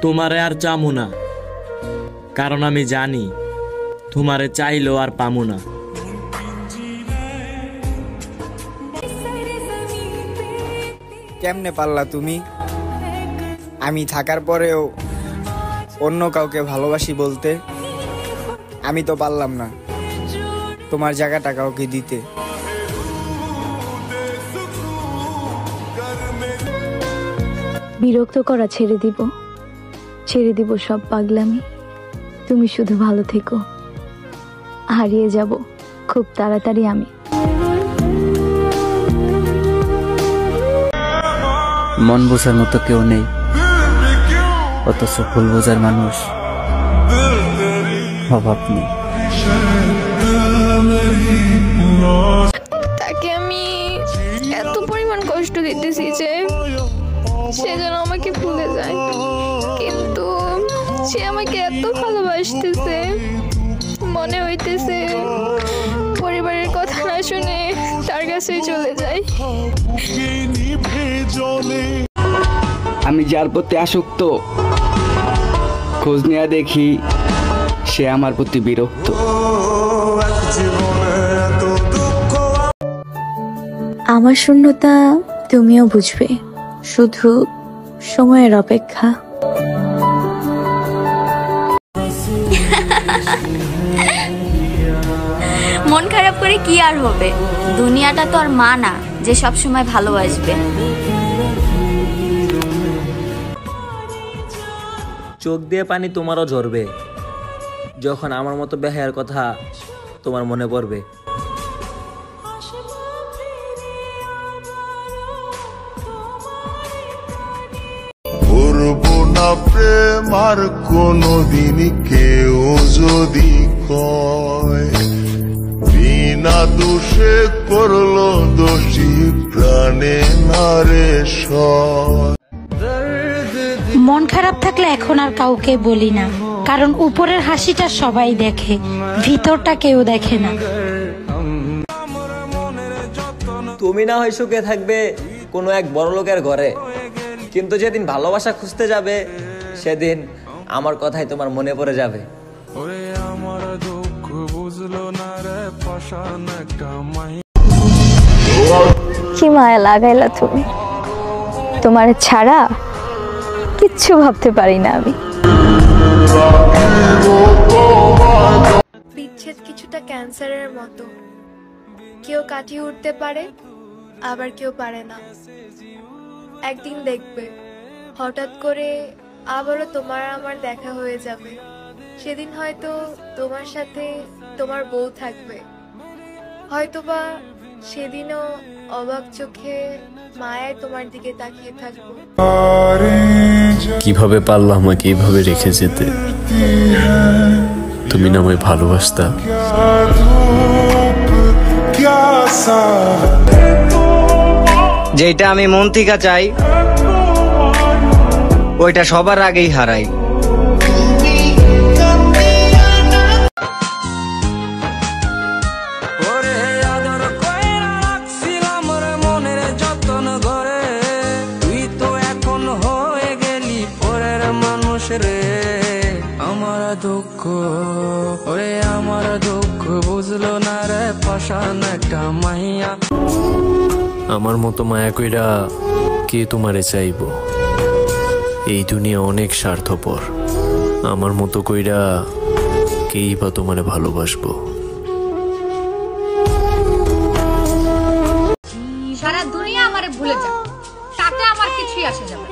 তোমারে আর চামু না, কারণ আমি জানি তোমারে চাইলেও আর পামু না। কেমনে পারলা তুমি আমি থাকার পরেও অন্য কাউকে ভালোবাসি বলতে? আমি তো পারলাম না তোমার জায়গাটা কাউকে দিতে। বিরক্ত করা ছেড়ে দিব সব পাগলামি। তুমি শুধু ভালো থেকো, হারিয়ে যাব খুব তাড়াতাড়ি আমি। মন বোঝার মতো কেউ নেই, অথচ ভুল বোঝার মানুষ অভাব নেই। তাকে আমি এত পরিমাণ কষ্ট দিতেছি যে সে যেন আমাকে ভুলে যায়, কিন্তু সে আমাকে এত ভালোবাসতেছে, মনে হইতেছে পরিবারের কথা না শুনে তার কাছেই চলে যায়। আমি যার প্রতি আসক্ত, খোঁজ নেওয়া দেখি সে আমার প্রতি বিরক্ত। আমার শূন্যতা তুমিও বুঝবে, শুধু সময়ের অপেক্ষা। মন খারাপ করে কি আর হবে, দুনিয়াটা তো আর মা না যে সব সময় ভালোবাসবে। চোখ দিয়ে পানি তোমারও ঝরবে যখন আমার মতো বেহায়ার কথা তোমার মনে পড়বে। করবো না প্রেম আর কোনদিন কেউ যদি কয়, বিনা দোষে করলো দোষী প্রাণে নারে সয়। মন খারাপ থাকলে এখন আর কাউকে বলি না, কারণ উপরের হাসিটা সবাই দেখে, ভিতরটা কেউ দেখে না। তুমি না হয় সুখে থাকবে কোনো এক বড় লোকের ঘরে, কিন্তু যেদিন ভালোবাসা খুঁজতে যাবে সেদিন আমার কথাই তোমার মনে পড়ে যাবে। কি মায়া লাগাইলা তুমি, তোমার ছাড়া কিচ্ছু ভাবতে পারি না আমি। বিচ্ছেদ কিছুটা ক্যান্সারের মতো, কেউ কাটিয়ে উঠতে পারে আবার কেউ পারে না। একদিন দেখবে হঠাৎ করে আবারও তোমার আমার দেখা হয়ে যাবে, সেদিন হয়তো তোমার সাথে তোমার বউ থাকবে, হয়তোবা সেদিনও অবাক চোখে মায়ায় তোমার দিকে তাকিয়ে থাকবো। কিভাবে পারলাম আমাকে এইভাবে রেখে যেতে? তুমি না আমায় ভালোবাসতা। যেটা আমি মন থেকে চাই ওইটা সবার আগেই হারাই। আমার দুঃখ বুঝলো না রে পাশান একটা মাইয়া। আমার মতো মায়া কইরা কে তোমারে চাইবো? এই দুনিয়া অনেক স্বার্থপর, আমার মতো কইরা কেই বা তোমারে ভালোবাসবো? সারা দুনিয়া আমারে ভুলে যাও, তাতে আমার কিছুই আসে যাবে।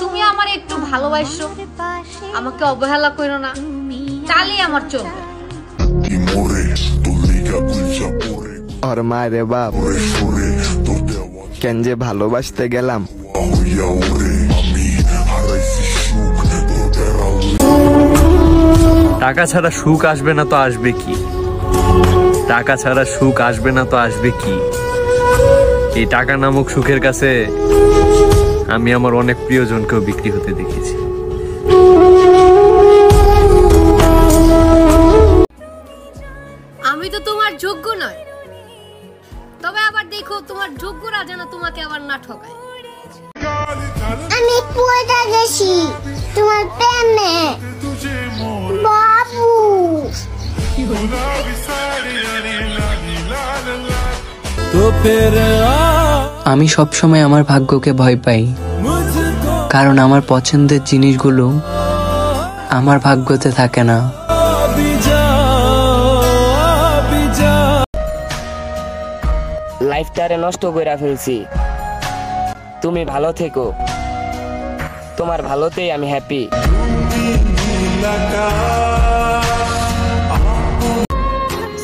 তুমি আমার একটু ভালোবাসো, আমাকে অবহেলা করো না, তাহলেই আমার চলবে। আর মায়ের বাপ কেন যে ভালোবাসতে গেলাম। টাকা ছাড়া সুখ আসবে না তো আসবে কি? টাকা ছাড়া সুখ আসবে না তো আসবে কি? এই টাকা নামক সুখের কাছে আমি আমার অনেক প্রিয়জনকেও বিক্রি হতে দেখেছি। আমি তো তোমার যোগ্য নয়, তবে আবার দেখো তোমার যোগ্যরা যেন তোমাকে আবার না ঠকায়। আমি পড়ে গেছি। তোমার প্রেমে বাবু। আমি সবসময় আমার ভাগ্যকে ভয় পাই, কারণ আমার পছন্দের জিনিসগুলো আমার ভাগ্যতে থাকে না। লাইফটারে নষ্ট করে ফেলছি, তুমি ভালো থেকো, তোমার ভালোতেই আমি হ্যাপি।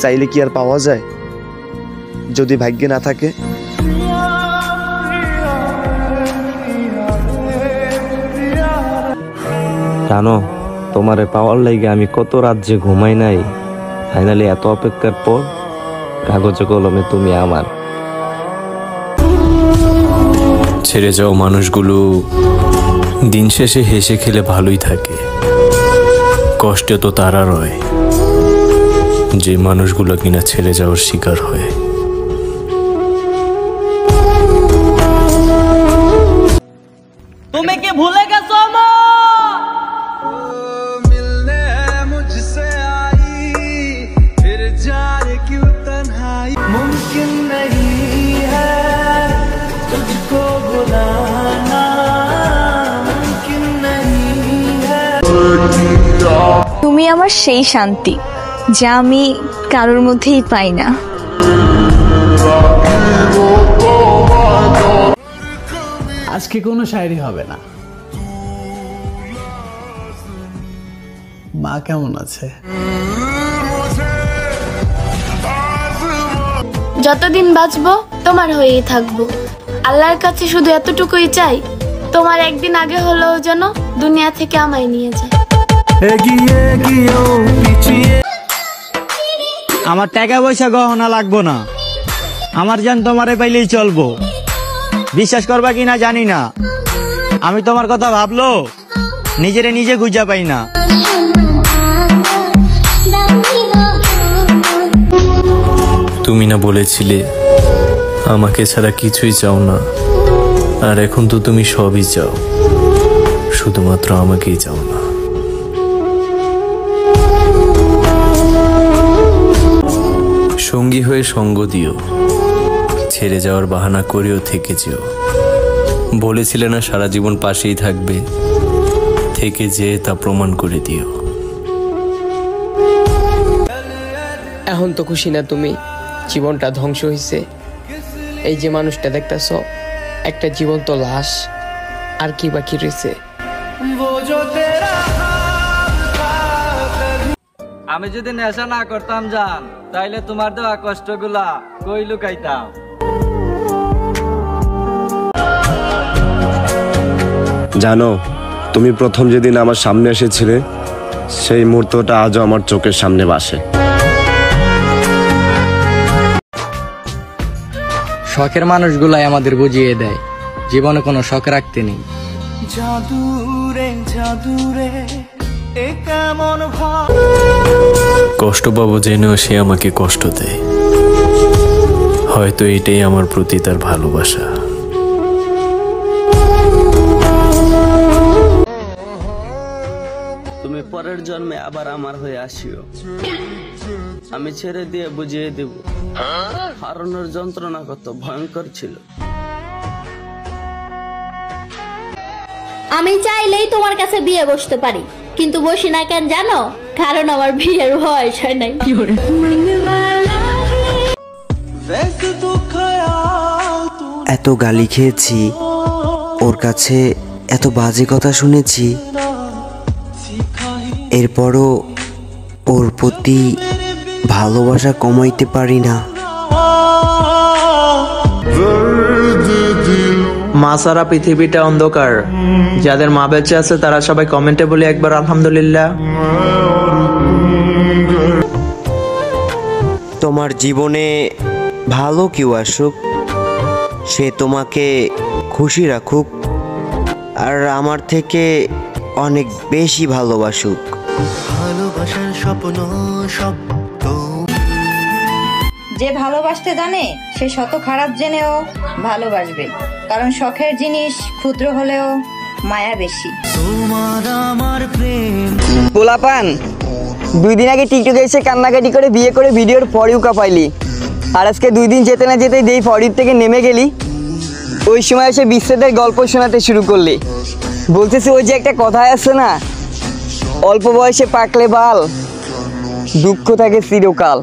চাইলে কি আর পাওয়া যায় যদি ভাগ্যে না থাকে? জানো, তোমারে পাওয়ার লাইগে আমি কত রাত যে ঘুমাই নাই। ফাইনালি এত অপেক্ষার পর কাগজে কলমে তুমি আমার। ছেড়ে যাও মানুষগুলো দিন শেষে হেসে খেলে ভালোই থাকে, কষ্টে তো তারা রয় যে মানুষগুলো কিনা ছেড়ে যাওয়ার শিকার হয়। তুমি কি ভুলে গেছো मुमकिन नहीं है तुझको भुलाना, मुमकिन नहीं है। তুমি আমার সেই শান্তি যা আমি কারোর মধ্যেই পাই না। আজকে কোনো শায়রি হবে না। মা কেমন আছে? যতদিন বাঁচবো তোমার হয়েই থাকবো। আল্লাহর কাছে শুধু এতটুকুই চাই, তোমার একদিন আগে হলেও যেন দুনিয়া থেকে আমায় নিয়ে যায়। আমার টাকা পয়সা গহনা লাগবো না, আমার জান তোমারে পাইলেই চলবো। বিশ্বাস করবা কিনা জানি না, আমি তোমার কথা ভাবলো নিজেরে নিজে খুঁজা পাই না। তুমি না বলেছিলে আমাকে ছাড়া কিছুই চাও না, আর এখন তো তুমি সবই চাও, শুধুমাত্র আমাকেই চাও না। সঙ্গী হয়ে সঙ্গ দিও, ছেড়ে যাওয়ার বাহানা করেও থেকে যেও। বলেছিলে না সারা জীবন পাশেই থাকবে, থেকে যে তা প্রমাণ করে দিও। এখন তো খুশি না তুমি? জীবনটা ধ্বংস হয়েছে। এই যে মানুষটা দেখতেছ, একটা জীবন্ত লাশ, আর কি বাকি রয়েছে? আমি যদি নেশা না করতাম জান, তাইলে তোমার দেওয়া কষ্টগুলা কই লুকাইতাম। জানো, তুমি প্রথম যেদিন আমার সামনে এসেছিলে সেই মুহূর্তটা আজও আমার চোখের সামনে ভাসে। শখের মানুষগুলাই আমাদের বুঝিয়ে দেয় জীবনে কোনো শখ রাখতে নেই। জাদুরে জাদুরে এ কেমন ভাব। কষ্ট পাবো জেনেও সে আমাকে কষ্ট দেয়, হয়তো এটাই আমার প্রতি তার ভালোবাসা। তুমি পরের জন্মে আবার আমার হয়ে আসিও, আমি ছেড়ে দিয়ে বুঝিয়ে দেব হারানোর যন্ত্রণা কত ভয়ঙ্কর ছিল। আমি চাইলেই তোমার কাছে বিয়ে বসতে পারি, কিন্তু বসি না কেন জানো? কারণ আমার বিয়ের বয়স হয় নাই। এত গালি খেয়েছি, ওর কাছে এত বাজে কথা শুনেছি, এরপরও ওর প্রতি ভালোবাসা কমাইতে পারি না। মা সারা পৃথিবীটা অন্ধকার। যাদের মা বেঁচে আছে তারা সবাই কমেন্টে বলি একবার আলহামদুলিল্লাহ। তোমার জীবনে ভালো কেউ আসুক, সে তোমাকে খুশি রাখুক, আর আমার থেকে অনেক বেশি ভালোবাসুক। ভালোবাসার স্বপ্ন সব যে ভালোবাসতে জানে সে শত খারাপ জেনেও ভালোবাসবে, কারণ শখের জিনিস ক্ষুদ্র হলেও মায়া বেশি। তোমার আমার প্রেম পোলাপান 2 দিন আগে টিকটকে এসে কান্নাকাটি করে বিয়ে করে ভিডিওর ফর ইউ কাপাইলি, আর আজকে 2 দিন যেতে না যেতেই দেই ফর ইউ থেকে নেমে গেলি। ওই সময় এসে বিচ্ছেদের গল্প শোনাতে শুরু করলি। বলতেছি ওই যে একটা কথা আছে না, অল্প বয়সে পাকলে বাল, দুঃখ থাকে চিরকাল।